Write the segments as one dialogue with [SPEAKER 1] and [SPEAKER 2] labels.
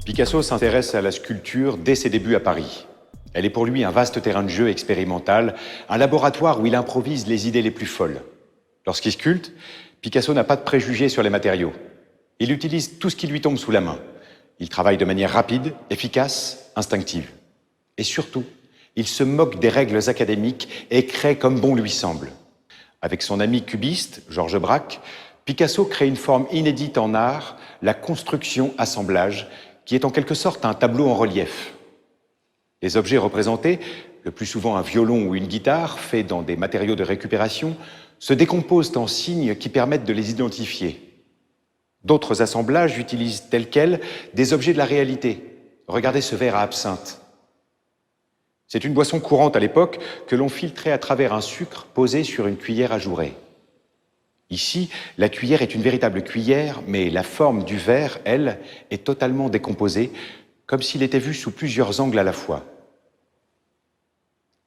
[SPEAKER 1] Picasso s'intéresse à la sculpture dès ses débuts à Paris. Elle est pour lui un vaste terrain de jeu expérimental, un laboratoire où il improvise les idées les plus folles. Lorsqu'il sculpte, Picasso n'a pas de préjugés sur les matériaux. Il utilise tout ce qui lui tombe sous la main. Il travaille de manière rapide, efficace, instinctive. Et surtout, il se moque des règles académiques et crée comme bon lui semble. Avec son ami cubiste, Georges Braque, Picasso crée une forme inédite en art, la construction-assemblage, qui est en quelque sorte un tableau en relief. Les objets représentés, le plus souvent un violon ou une guitare, faits dans des matériaux de récupération, se décomposent en signes qui permettent de les identifier. D'autres assemblages utilisent tels quels des objets de la réalité. Regardez ce verre à absinthe. C'est une boisson courante à l'époque que l'on filtrait à travers un sucre posé sur une cuillère ajourée. Ici, la cuillère est une véritable cuillère, mais la forme du verre, elle, est totalement décomposée, comme s'il était vu sous plusieurs angles à la fois.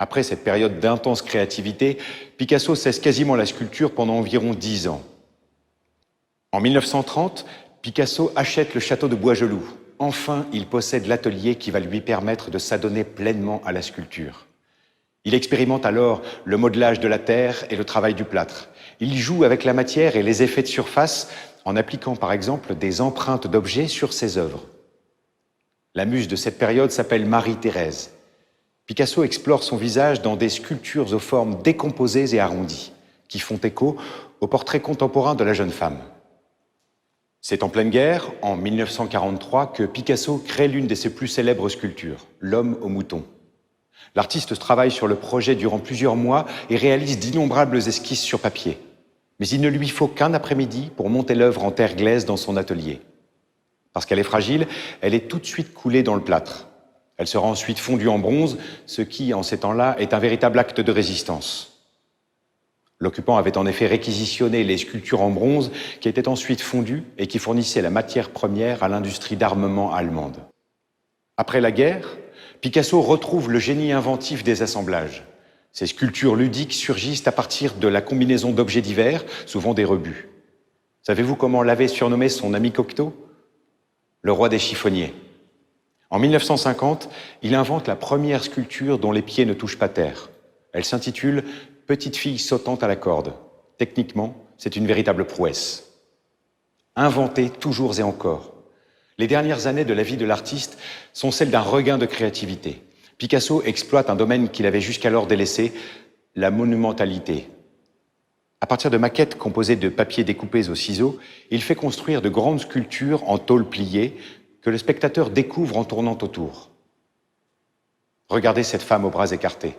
[SPEAKER 1] Après cette période d'intense créativité, Picasso cesse quasiment la sculpture pendant environ 10 ans. En 1930, Picasso achète le château de Boisgeloup. Enfin, il possède l'atelier qui va lui permettre de s'adonner pleinement à la sculpture. Il expérimente alors le modelage de la terre et le travail du plâtre. Il joue avec la matière et les effets de surface en appliquant par exemple des empreintes d'objets sur ses œuvres. La muse de cette période s'appelle Marie-Thérèse. Picasso explore son visage dans des sculptures aux formes décomposées et arrondies, qui font écho au portrait contemporain de la jeune femme. C'est en pleine guerre, en 1943, que Picasso crée l'une de ses plus célèbres sculptures, l'homme au mouton. L'artiste travaille sur le projet durant plusieurs mois et réalise d'innombrables esquisses sur papier. Mais il ne lui faut qu'un après-midi pour monter l'œuvre en terre glaise dans son atelier. Parce qu'elle est fragile, elle est tout de suite coulée dans le plâtre. Elle sera ensuite fondue en bronze, ce qui, en ces temps-là, est un véritable acte de résistance. L'occupant avait en effet réquisitionné les sculptures en bronze qui étaient ensuite fondues et qui fournissaient la matière première à l'industrie d'armement allemande. Après la guerre, Picasso retrouve le génie inventif des assemblages. Ces sculptures ludiques surgissent à partir de la combinaison d'objets divers, souvent des rebuts. Savez-vous comment l'avait surnommé son ami Cocteau ? Le roi des chiffonniers. En 1950, il invente la première sculpture dont les pieds ne touchent pas terre. Elle s'intitule « Petite fille sautant à la corde ». Techniquement, c'est une véritable prouesse. Inventé toujours et encore. Les dernières années de la vie de l'artiste sont celles d'un regain de créativité. Picasso exploite un domaine qu'il avait jusqu'alors délaissé, la monumentalité. À partir de maquettes composées de papiers découpés au ciseau, il fait construire de grandes sculptures en tôle pliée que le spectateur découvre en tournant autour. Regardez cette femme aux bras écartés.